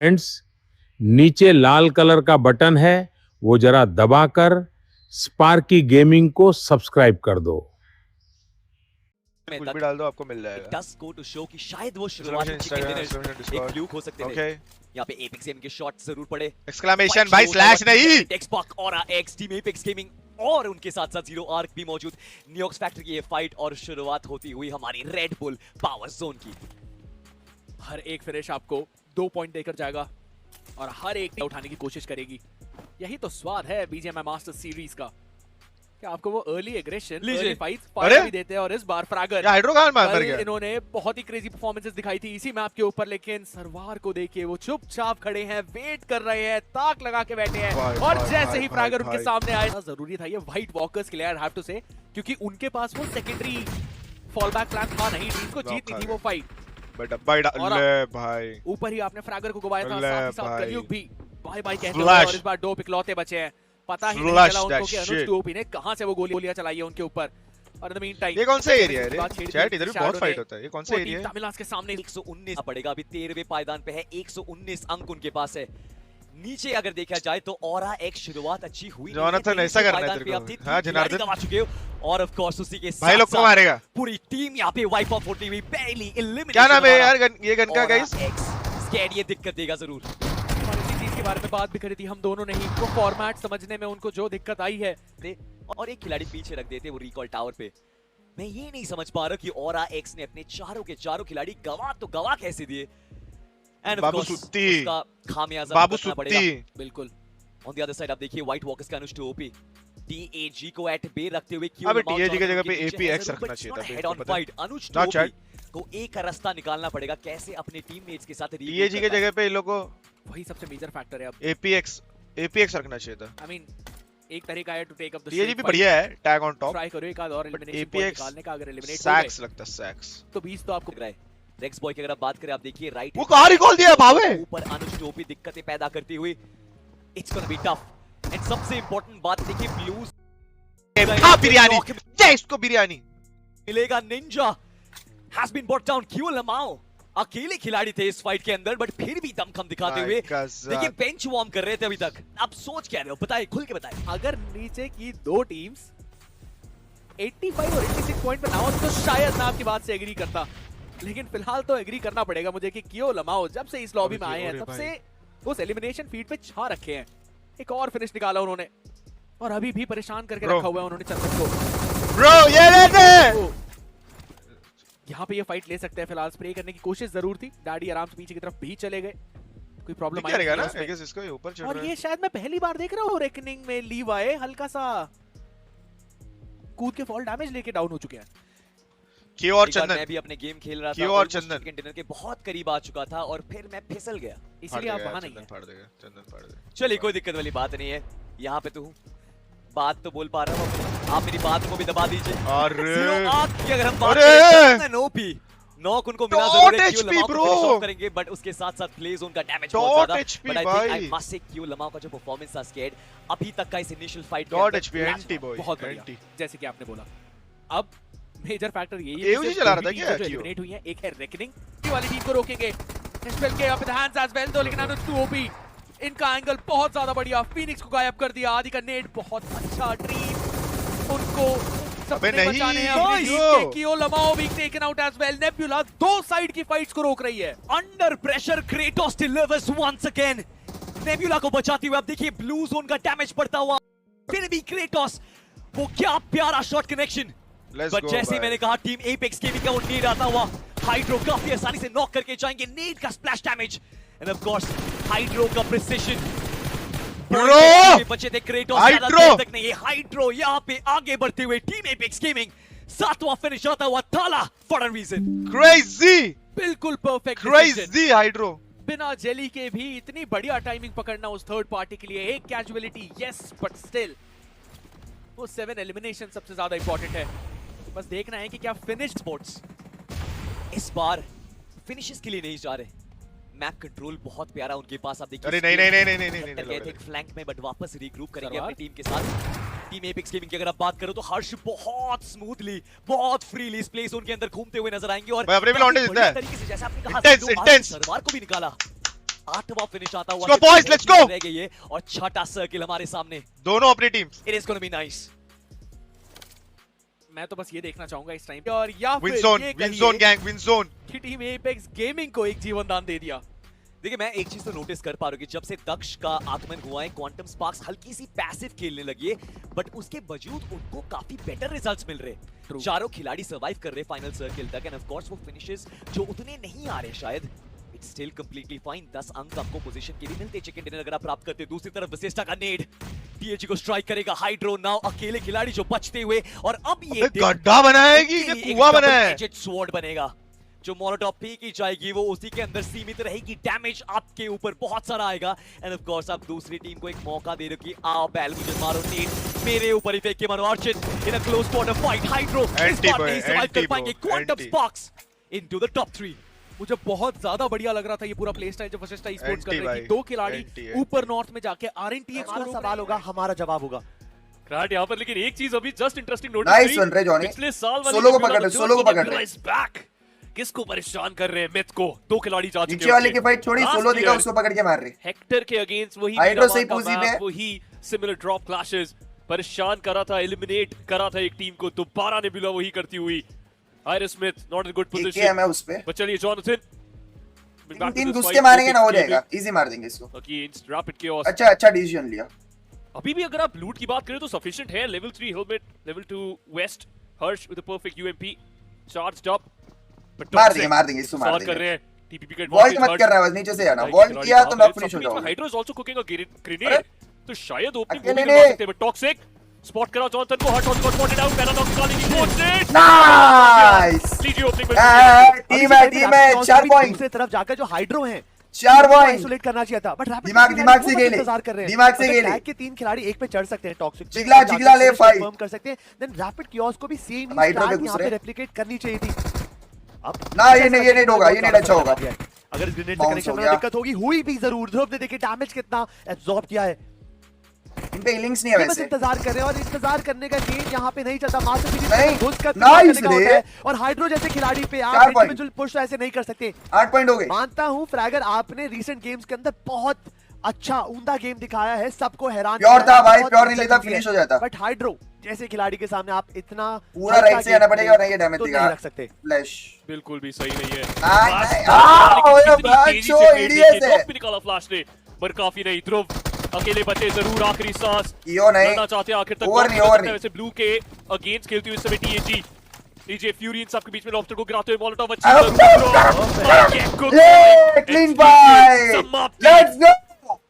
Friends, नीचे लाल colour का button है, वो जरा दबाकर स्पार्की गेमिंग को सब्सक्राइब कर दो। कुछ भी डाल दो आपको मिल जाएगा। Does go to show कि शायद वो शुरुआती चिकन डिनर एक फ्लूक हो सकते थे। यहाँ पे एपिक्स गेमिंग के शॉट जरूर पड़े। एक्सक्लेमेशन भाई स्लैश नहीं। टेक्सबॉक और एक्स टीम एपिक्स गेमिंग और उनके साथ साथ जीरो आर्क भी मौजूद। न्यूयॉर्क फैक्ट्री की ये फाइट और शुरुआत होती हुई हमारी रेड बुल पावर जोन की। हर एक फिनिश आपको 2 पॉइंट देकर जाएगा और हर एक उठाने की कोशिश करेगी। यही तो स्वाद है बीजीएमआई मास्टर्स सीरीज का कि आपको वो अर्ली एग्रेशन, अर्ली फाइट्स भी देते हैं। और इस बार फ्रैगर मर गया। इन्होंने बहुत ही क्रेजी परफॉर्मेंसेस दिखाई थी इसी मैप के ऊपर, लेकिन सरवार को देखिए वो चुपचाप खड़े हैं, वेट कर रहे हैं, ताक लगा के बैठे हैं। और जैसे ही फ्रैगर उनके सामने आए, जरूरी था ये व्हाइट वॉकर्स के लिए, आई हैव टू से, क्योंकि उनके पास वो सेकेंडरी फॉल बैक प्लान था नहीं, टीम को जीतनी थी वो फाइट। भाई ऊपर ही आपने फ्रैगर को गवाया था, साथ ही साथ कलयुग भी बाय बाय कहते हैं। और इस बार 2 इकलौते बचे हैं, पता ही नहीं चला उनको कि अनुज टोपी ने कहां से वो गोलियां चलाई है उनके ऊपर। और इन द मीन टाइम ये कौन सा एरिया है रे? चैट इधर भी बहुत फाइट होता है। ये कौन सा एरिया है? तमिलास के सामने 119 पड़ेगा, अभी 13वें पायदान पे है, 119 अंक उनके पास है। नीचे अगर देखा जाए तो ऑरा एक शुरुआत अच्छी हुई। जोनाथन ऐसा करना है तेरे को। हां जनार्दन गवा चुके हो और ऑफ कोर्स उसी के साथ भाई लोग को मारेगा पूरी टीम यहां पे वाइप ऑफ होती हुई, पहली एलिमिनेशन। क्या नाम है यार ये गन का गाइस? स्कैड ये दिक्कत देगा जरूर। के बारे में बात भी करी थी हम दोनों ने ही, वो फॉर्मेट समझने में उनको जो दिक्कत आई है। और एक खिलाड़ी पीछे रख देते वो रिकॉल टावर पे। मैं ये नहीं समझ पा रहा कि ऑरा एक्स ने अपने चारों के चारों खिलाड़ी गवा कैसे दिए। एंड बाबू सुत्ती उसका खामियाजा बाबू सुत्ती बिल्कुल। ऑन द अदर साइड आप देखिए व्हाइट वॉकर्स का अनुज टोपी टीएजी को एट बे रखते हुए क्यों अबे टीएजी की जगह पे एपीएक्स रखना चाहिए था। हेड ऑन फाइट अनुज टोपी को एक रास्ता निकालना पड़ेगा कैसे अपने टीममेट्स के साथ। टीएजी की जगह पे इन लोगों को वही सबसे मेजर फैक्टर है अब। एपीएक्स रखना चाहिए था। आई मीन एक तरीका है to take up the TAG भी बढ़िया है, टैग ऑन टॉप। ट्राई करो एक आध और एलिमिनेशन पॉइंट निकालने का, अगर एलिमिनेट हो गए सैक्स लगता है सैक्स तो 20 तो आपको रहा है। रेक्स बॉय की अगर आप बात करें, आप देखिए राइट वो कहां रिकॉल दिया भावे ऊपर अनुज टोपी दिक्कतें पैदा करती हुई। It's gonna be tough. And सबसे इंपॉर्टेंट बात देखिए ब्लूज बिरयानी जय इसको बिरयानी मिलेगा। Ninja has been brought down. क्यों लमाओ अकेले खिलाड़ी थे इस फाइट के अंदर, बट फिर भी दमखम दिखाते हुए देखिए बेंच वार्म कर रहे थे अभी तक। आप सोच क्या रहे हो, बताएं, खुल के बताएं। अगर नीचे की 2 टीम्स 85 और 86 पॉइंट पे ना हो तो शायद मैं आपकी बात से एग्री करता, लेकिन फिलहाल तो एग्री करना पड़ेगा मुझे कि क्यों लमाओ जब से इस लॉबी में आए हैं तब से उस एलिमिनेशन फीड पे छा रखे हैं। एक और फिनिश निकाला उन्होंने और अभी भी परेशान करके रखा हुआ है उन्होंने चंदन को। ब्रो ये लेते यहाँ पे ये फाइट ले सकते हैं। फिलहाल स्प्रे करने की कोशिश जरूर थी, डैडी आराम से पीछे की तरफ भी चले गए, कोई प्रॉब्लम आई नहीं ना। आई गेस इसको ऊपर चढ़ रहा है। और ये शायद मैं पहली बार देख रहा हूँ रेकनिंग में लीव आए हल्का सा कूद के फॉल डैमेज लेके डाउन हो चुके हैं। क्यों और चंदन मैं भी अपने गेम खेल रहा था क्यों और चंदन डिनर के बहुत करीब आ चुका था और फिर मैं फिसल गया, इसलिए आप वहां नहीं है। चंदन फाड़ देगा। चलिए कोई दिक्कत वाली बात नहीं है, यहाँ पे तो बात तो बोल पा रहा हूँ, आप मेरी बात को भी दबा दीजिए। अरे आपकी अगर हम बात करें ओपी नॉक उनको मिला जरूर है, क्यू लमाओ को फिनिश ऑफ करेंगे, बट उसके साथ साथ प्ले जोन का डैमेज बहुत ज्यादा। But I think I must say Q लमाओ का जो परफॉर्मेंस था स्केड अभी तक का इस इनिशियल फाइट के अंदर एंटी बॉय बहुत बढ़िया, जैसे कि आपने बोला। अब मेजर फैक्टर यही है कि चला रहा था क्या एलिमिनेट हुई है, एक है रेकनिंग वाली टीम को रोकेंगे एसवेल के up the hands as well though, लेकिन अनुज टू ओपी इनका एंगल बहुत ज्यादा बढ़िया, फिनिक्स को गायब कर दिया। आदि का नेट बहुत अच्छा, ड्रीम उनको सबने बचाने हैं अपनी टीम के। कियो लमाओ भी taken out as well. Nebula 2 side की फाइट्स को रोक रही है। Under pressure Kratos delivers once again, Nebula को बचाते हुए। अब देखिए ब्लू जोन का डैमेज पड़ता हुआ, फिर भी क्रेटोस वो क्या प्यारा शॉट कनेक्शन। बट जैसे मैंने कहा टीम एपेक्स गेमिंग का वो नीड आता हुआ, हाइड्रो काफी आसानी से नॉक करके जाएंगे। नीड का splash damage end of course hydro का प्रिसिशन। ब्रो बचे थे क्रेटोस, हाइड्रो तक नहीं, हाइड्रो यहाँ पे आगे बढ़ते हुए टीम एपेक्स गेमिंग 7वां फिनिश आता हुआ ताला फॉर अ रीजन। क्रेजी, बिल्कुल परफेक्ट क्रेजी हाइड्रो। बिना जेली के भी इतनी बढ़िया टाइमिंग पकड़ना उस थर्ड पार्टी के लिए। एक कैजुअलिटी यस, बट स्टिल वो 7 एलिमिनेशन सबसे ज्यादा इंपॉर्टेंट है। बस देखना है कि क्या फिनिश स्पोर्ट्स इस बार फिनिशेस के लिए नहीं जा रहे। मैप कंट्रोल बहुत प्यारा उनके पास, आप देखिए। अरे नहीं गए थे एक फ्लैंक में, बट वापस रीग्रुप करेंगे अपनी टीम के साथ। टीम एपेक्स गेमिंग की अगर आप बात करो तो हर्ष बहुत स्मूथली, बहुत फ्रीली इस प्ले जोन के अंदर घूमते हुए नजर आएंगे। और अपने भी लौंडे जिंदा है तरीके से, जैसे आपने कहा, सरवार को भी निकाला। 8वां फिनिश आता हुआ। Let's go boys, let's go! रह गई है और 6ठा सर्किल हमारे सामने। दोनों अपनी teams. It is going to be nice. मैं तो बस ये देखना चाहूंगा इस टाइम पे, और या विन फिर जोन, ये win zone gang, win zone कि टीम एपेक्स गेमिंग को एक जीवन दान दे दिया। देखिए मैं एक चीज तो नोटिस कर पा रहा हूँ कि जब से दक्ष का आगमन हुआ है, क्वांटम स्पार्क्स हल्की सी पैसिव खेलने लगी है, बट उसके बावजूद उनको काफी बेटर रिजल्ट्स मिल रहे हैं। चारों खिलाड़ी सर्वाइव कर रहे हैं फाइनल सर्किल तक, एंड ऑफ कोर्स वो फिनिशेस जो उतने नहीं आ रहे शायद, इट्स स्टिल कंप्लीटली फाइन। 10 अंक आपको पोजीशन के लिए मिलते, चिकन डिनर अगर आप प्राप्त करते। दूसरी तरफ विशिष्टा का नेड टीएजी को स्ट्राइक करेगा। हाइड्रो नाउ अकेले खिलाड़ी जो बचते हुए, और अब ये गड्ढा बनाएगी कि कुआं बनाए। स्वॉर्ड बनेगा जो मोलोटॉप फेंकी जाएगी, वो उसी के अंदर सीमित रहेगी। डैमेज आपके ऊपर बहुत सारा आएगा, एंड ऑफ कोर्स आप दूसरी टीम को एक मौका दे रहे हो कि आओ बैल मुझे मारो, नेट मेरे ऊपर ही फेंक के मारो। Urchin in a close quarter fight, hydro इस बार नहीं सर्वाइव कर पाएंगे। Quantum sparks into the top 3। मुझे बहुत ज्यादा बढ़िया लग रहा था ये पूरा प्ले स्टाइल जो विशिष्टा ई-स्पोर्ट्स कर रही थी। दो खिलाड़ी ऊपर नॉर्थ में जाके आरएनटीएक्स को सवाल होगा, हमारा जवाब होगा क्राट यहाँ पर। लेकिन एक चीज अभी just interesting notice nice one रे जॉनी, पिछले साल वाली सोलो को पकड़ रहे, सोलो को पकड़ रहे। बैक किसको परेशान कर रहे हैं? मिथ को। दो खिलाड़ी जा चुके हैं। नीचे वाले की फाइट छोड़ी, सोलो दिखा उसको पकड़ के मार रहे। हेक्टर के अगेंस्ट वही हाइड्रो सही पूजी पे, वही सिमिलर ड्रॉप क्लैशेस परेशान करा था, एलिमिनेट करा था एक टीम को। दोबारा नेबुला वही करती हुई। Iris Smith not in good position. है मैं उस पे, पर चलिए जॉनथन तीन घुस के मारेंगे ना, हो जाएगा, इजी मार देंगे इसको। Against rapid chaos. अच्छा डिसीजन लिया। अभी भी अगर आप लूट की बात करें तो सफिशिएंट है। Level 3 helmet, level 2 vest, Harsh with a perfect UMP, charged up. मार देंगे इसको, मार कर रहे देंगे। हैं। टीपीपी का वॉल्ट मत कर रहा है, बस नीचे से जाना। वॉल्ट किया तो मैं फिनिश हो जाऊंगा। Hydro is also cooking a grenade, तो शायद ओपनिंग को भी करवा सकते हैं। टॉक्सिक स्पॉट करा जॉनसन को, hurt on spotted out, Paradox निकालने की कोशिश। नाइस लीजिए ओपनिंग में टीम है 4 पॉइंट। दूसरी तरफ जाकर जो हाइड्रो हैं 4 पॉइंट आइसोलेट करना चाहिए था, बट दिमाग से खेले, इंतजार कर रहे हैं। दिमाग से खेले। टैग के 3 खिलाड़ी एक पे चढ़ सकते हैं। टॉक्सिक जिगला ले फाइट कंफर्म कर सकते हैं। देन रैपिड कियोस को भी सेम हाइड्रो पे स्टाइल यहां घुस पे रहे। रेप्लिकेट करनी चाहिए थी। अब ना ये नहीं होगा, ये नहीं अच्छा होगा। अगर इस ग्रेनेड से Bounce कनेक्शन हो में गया। दिक्कत होगी, हुई भी जरूर। ध्रुव ने देखिए डैमेज कितना एब्जॉर्ब किया है। इन पे हिलिंग्स नहीं है ये बस वैसे। इंतजार कर रहे हैं, और इंतजार करने का गेम यहाँ पे नहीं चलता। मास्टर नहीं, घुस कर नाइस करने का होता रे। है, और हाइड्रो जैसे खिलाड़ी पे आप 4 पॉइंट। इंडिविजुअल पुश ऐसे नहीं कर सकते। 8 पॉइंट हो गए। मानता हूँ फ्रैगर, आपने रीसेंट गेम्स के अंदर बहुत अच्छा उम्दा गेम दिखाया है, सबको हैरान प्योर किया था है, भाई, बहुत प्योर नहीं अच्छा लेता, खेला फिनिश है। हो जाता। बट हाइड्रो जैसे खिलाड़ी के सामने आप इतना पूरा राइट से आना पड़ेगा, और नहीं ये डैमेज तो देगा। नहीं रख सकते। फ्लैश बिल्कुल भी सही नहीं है। इडियट है। भी निकाला फ्लैश ने, पर काफी नहीं। ध्रुव अकेले बचे जरूर, आखिरी सांस कियो नहीं, लड़ना चाहते हैं आखिर तक। ओवर नहीं। वैसे ब्लू के अगेंस्ट खेलती हुई इस समय टीएजी। डीजे फ्यूरी इन सबके बीच में लॉबस्टर को गिराते हुए Molotov clean fight, let's go.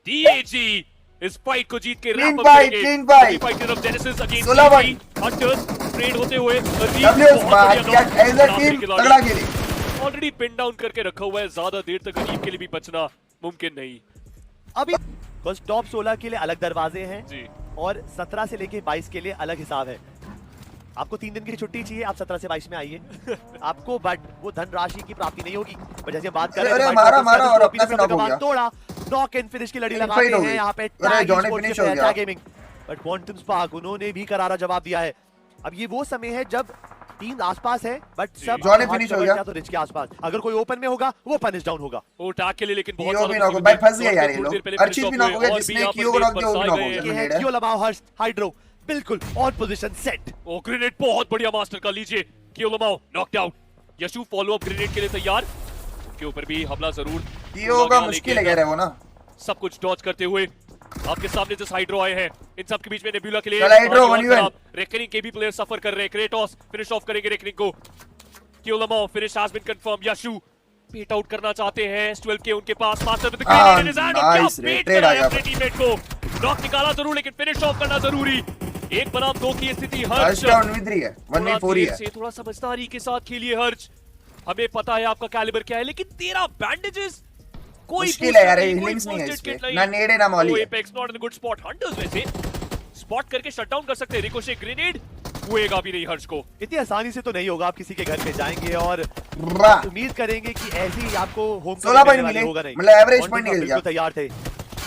DAG इस फाइट को जीत के Clean रैप अप fight, करेंगे। clean fight. फाइट की तरफ जेनेसिस अगेंस्ट 16-1 हंटर्स ट्रेड होते हुए डब्ल्यूएस बात क्या एज अ टीम तगड़ा खेली। ऑलरेडी पिन डाउन करके रखा हुआ है, ज्यादा देर तक गरीब के लिए भी बचना मुमकिन नहीं। अभी बस टॉप 16 के लिए अलग दरवाजे हैं जी, और 17 से लेके 22 के लिए अलग हिसाब है। आपको 3 दिन की छुट्टी चाहिए, आप 17 से 22 में आइए। आपको बट वो धन राशि की प्राप्ति नहीं होगी। पर जैसे बात कर रहे अरे हैं, मारा और अपना से नॉक हो गया। तोड़ा नॉक एंड फिनिश की लड़ी Fight लगाते हो हैं गई। यहाँ पे। अरे जॉनी फिनिश हो गया। गेमिंग बट क्वांटम स्पार्क उन्होंने भी करारा जवाब दिया है। अब ये वो समय है जब टीम आसपास है, बट सब जॉनी फिनिश हो गया। तो रिच के आसपास अगर कोई ओपन में होगा वो पनिश डाउन होगा। वो अटैक के लिए लेकिन बहुत कियो भी नॉक हो, भाई फंस गए यार ये लोग। अर्चित भी नॉक हो गया, जिसने कियो को नॉक किया वो भी नॉक हो ये गया। है कियो लमाओ हर्ष हाइड्रो बिल्कुल ऑन पोजीशन सेट। ओ ग्रेनेड बहुत बढ़िया मास्टर का, लीजिए कियो लमाओ knocked out. Yashu follow up grenade के लिए तैयार, के ऊपर भी हमला जरूर। कियो का मुश्किल है कह रहे हो ना। सब कुछ डॉज करते हुए आपके सामने जिस हाइड्रो आए हैं, इन सब के बीच में नेबुला के लिए चल हाइड्रो 1v1। रेकनिंग के भी प्लेयर सफर कर रहे हैं। क्रेटोस फिनिश ऑफ करेंगे रेकनिंग को। कियो लमाओ फिनिश हैज बीन कंफर्म। यशु पेट आउट करना चाहते हैं। 12 के उनके पास, master with the grenade in his hand, और क्या नाइस रे, पेट ट्रेड आ गया। अपने टीममेट को। नॉक निकाला जरूर, लेकिन फिनिश ऑफ करना जरूरी। 1 बनाम 2 की स्थिति। हर्ष का 1v3 है, 1v4 है। थोड़ा समझदारी के साथ खेलिए हर्ष, हमें पता है आपका कैलिबर क्या है, लेकिन 13 बैंडेजेस, कोई मुश्किल है यार, हिलिंग्स नहीं है इसपे, ना नेड है ना मॉली है। Apex not in good spot. Hunters वैसे स्पॉट करके शट डाउन कर सकते हैं। रिकोशे ग्रेनेड हुएगा भी नहीं हर्ष को। इतनी आसानी से तो नहीं होगा। आप किसी के घर पे जाएंगे और उम्मीद करेंगे कि ऐसे ही आपको होम 16 पॉइंट मिले, मतलब एवरेज पॉइंट निकल गया। तैयार थे,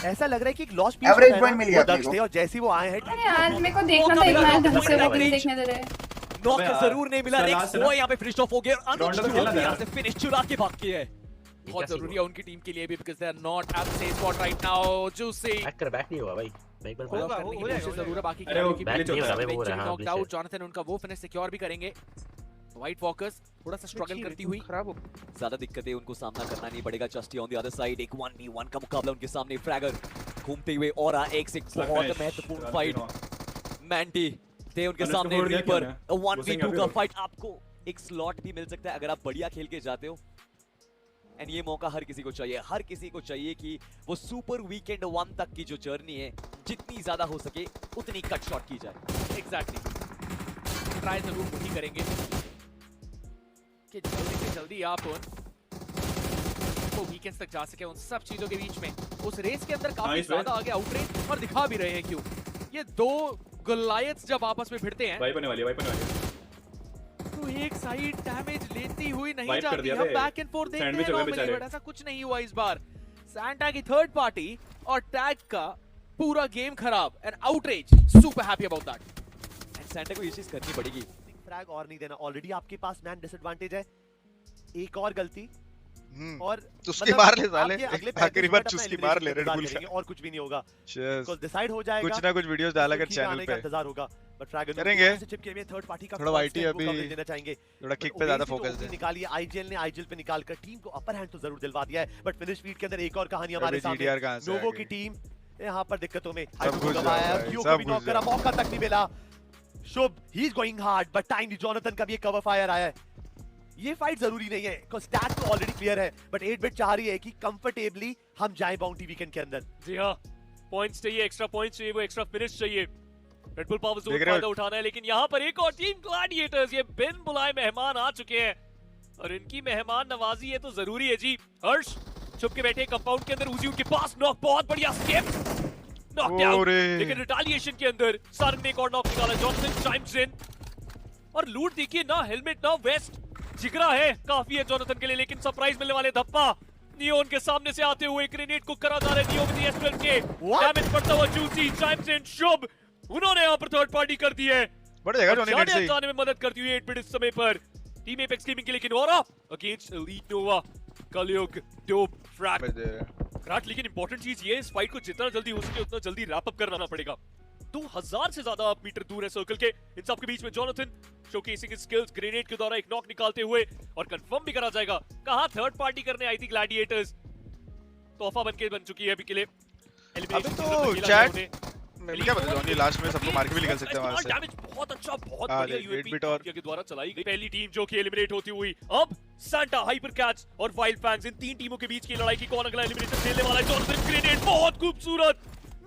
ऐसा लग रहा है कि एक लॉस पीस एवरेज पॉइंट मिल गया अपने को। और जैसे वो आए हैं यार मेरे को देखना था, एक मैच ढंग से वो नहीं देखने दे रहे। नॉक जरूर नहीं मिला। नेक्स्ट वो यहाँ पे फिनिश ऑफ हो गया, और अनुज यहाँ से फिनिश चुरा के भाग के है। बहुत जरूरी है उनकी टीम के लिए भी, because they are not at the same spot right now. Juicy back नहीं होगा भाई, बैक बस होगा, करने की कोशिश जरूर है बाकी अरे वो की बैक नहीं होगा भाई, वो रहा नॉकड आउट। जॉनथन उनका वो फिनिश सिक्योर भी करेंगे। व्हाइट वॉकर्स थोड़ा सा स्ट्रगल करती हुई, खराब हो, ज्यादा दिक्कतें उनको सामना करना नहीं पड़ेगा। जस्टी ऑन द अदर साइड, एक 1v1 का मुकाबला उनके सामने। फ्रैगर घूमते हुए और एक से बहुत महत्वपूर्ण फाइट। मैंटी थे उनके सामने, रीपर 1v2 का फाइट। आपको एक स्लॉट भी मिल सकता है अगर आप बढ़िया खेल के जाते हो, एंड ये मौका हर किसी को चाहिए। हर किसी को चाहिए कि वो सुपर वीकेंड 1 तक की जो जर्नी है जितनी ज्यादा हो सके उतनी कट शॉट की जाए। एग्जैक्टली ट्राई जरूर वही करेंगे कि जल्दी से जल्दी आप वो वीकेंड्स तक जा सके। उन सब चीजों के बीच में उस रेस के अंदर काफी ज्यादा आगे आउटरेंज और दिखा भी रहे हैं क्यों। ये दो गॉलियथ्स जब आपस में भिड़ते हैं वाइप होने वाली है। तो एक साइड डैमेज लेती हुई नहीं जाती। हम बैक एंड फोर्थ देखते हैं नॉर्मली, बट ऐसा कुछ नहीं हुआ इस बार। सैंटा की थर्ड पार्टी और टैग का पूरा गेम खराब, and outrage super happy about that. And Santa को ये चीज करनी पड़ेगी। फ्रैग और नहीं देना, ऑलरेडी आपके पास मैन डिसएडवांटेज है। एक और गलती और चुस्की मार ले साले, आखिरी बार चुस्की मार ले रेड बुल और कुछ भी नहीं होगा। बिकॉज़ डिसाइड हो जाएगा, कुछ ना कुछ वीडियोस डाला कर चैनल पे इंतजार होगा। बट फ्रैग करेंगे से चिपके हुए थर्ड पार्टी का थोड़ा वाईटी अभी देना चाहेंगे, थोड़ा किक पे ज्यादा फोकस दे। निकालिए आईजीएल ने, आईजीएल पे निकालकर टीम को अपर हैंड तो जरूर दिलवा दिया है। बट फिनिश फीड के अंदर एक और कहानी हमारे सामने। नोवो की टीम यहाँ पर दिक्कतों में नॉक करा, मौका तक नहीं मिला। Shubh he is going hard, but time Jonathan का भी एक कवर फायर आया है। ये फाइट जरूरी नहीं है बिकॉज़ स्टैट तो ऑलरेडी क्लियर है, बट 8-बिट चाह रही है कि कंफर्टेबली हम जाएं बाउंटी वीकेंड के अंदर। जी हां, पॉइंट्स चाहिए, एक्स्ट्रा पॉइंट्स चाहिए, वो एक्स्ट्रा फिनिश चाहिए। रेड बुल पावर जोन फायदा उठाना है, लेकिन यहाँ पर एक और टीम ग्लैडिएटर्स, ये बिन बुलाए मेहमान आ चुके हैं और इनकी मेहमान नवाजी है तो जरूरी है जी। हर्ष छुप के बैठे कंपाउंड के अंदर, उजी उनके पास नॉक, बहुत बढ़िया स्किप, नॉक डाउन। लेकिन रिटेलिएशन के अंदर सारंग ने एक और नॉक निकाला। जॉनसन चाइम्स इन और लूट देखिए ना, हेलमेट ना वेस्ट, जिगरा है काफी है जॉनथन के लिए, लेकिन सरप्राइज मिलने वाले धप्पा। नियोन के सामने से आते हुए ग्रेनेड को करा जा रहे नियो विद S12 के डैमेज पड़ता हुआ। जूसी चाइम्स इन, शुभ उन्होंने यहाँ पर थर्ड पार्टी कर दी है, बढ़ जाएगा जॉनी नेट से जाने में मदद करती हुई 8-बिट इस समय पर टीम एपेक्स गेमिंग के। लेकिन औरा अगेंस्ट एलीट नोवा, कलयुग डोप फ्रैग क्राट। लेकिन इंपॉर्टेंट चीज ये, इस फाइट को जितना जल्दी हो सके उतना जल्दी रैप अप करना पड़ेगा। 2000 से ज्यादा मीटर दूर है सर्कल के। इन सब के बीच में Jonathan showcasing his skills, grenade के द्वारा एक नॉक निकालते हुए, और कंफर्म भी करा जाएगा। कहा थर्ड पार्टी करने आई थी ग्लैडिएटर्स, तोहफा बन चुकी है अभी के लिए। अबे तो चैट मैं क्या बता जॉनी, लास्ट में सबको मार के भी निकल सकते हैं वहां से। डैमेज बहुत अच्छा, बहुत बढ़िया यूएपी के द्वारा चलाई गई पहली टीम जो कि एलिमिनेट होती हुई। अब सैंटा, हाइपर कैट्स और वाइल्ड फैंग्स, इन तीन टीमों के बीच की लड़ाई की कौन अगला एलिमिनेशन खेलने वाला है। जॉनथन ग्रेनेड बहुत खूबसूरत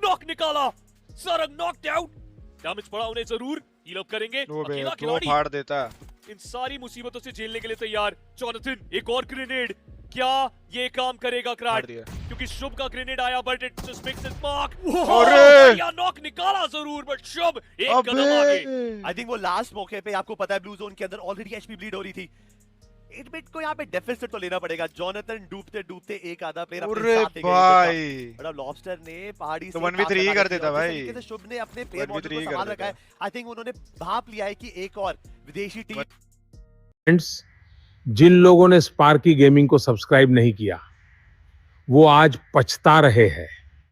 नॉक निकाला, सरंग नॉकड आउट, डैमेज पड़ा उन्हें जरूर, हील अप करेंगे। अकेला खिलाड़ी फाड़ देता, इन सारी मुसीबतों से झेलने के लिए तैयार। जॉनथन एक और ग्रेनेड, क्या ये काम करेगा क्राट? क्योंकि शुभ का ग्रेनेड आया, but it just mix it mark. अरे या नॉक निकाला जरूर, बट शुभ एक कदम आगे। आई थिंक वो लास्ट मौके पे आपको पता है ब्लू जोन के अंदर ऑलरेडी एचपी ब्लीड हो रही थी। 8-बिट को यहाँ पे डेफिसिट तो लेना पड़ेगा। जॉनथन डूबते डूबते एक आधा प्लेयर अपने साथ लेके भाई, बड़ा लॉबस्टर ने पहाड़ी से 1v3 कर देता भाई। तरीके से शुभ ने अपने प्लेयर मॉडल को संभाल रखा है। आई थिंक उन्होंने भाप लिया है कि एक और विदेशी टीम। फ्रेंड्स, जिन लोगों ने स्पार्की गेमिंग को सब्सक्राइब नहीं किया वो आज पछता रहे हैं।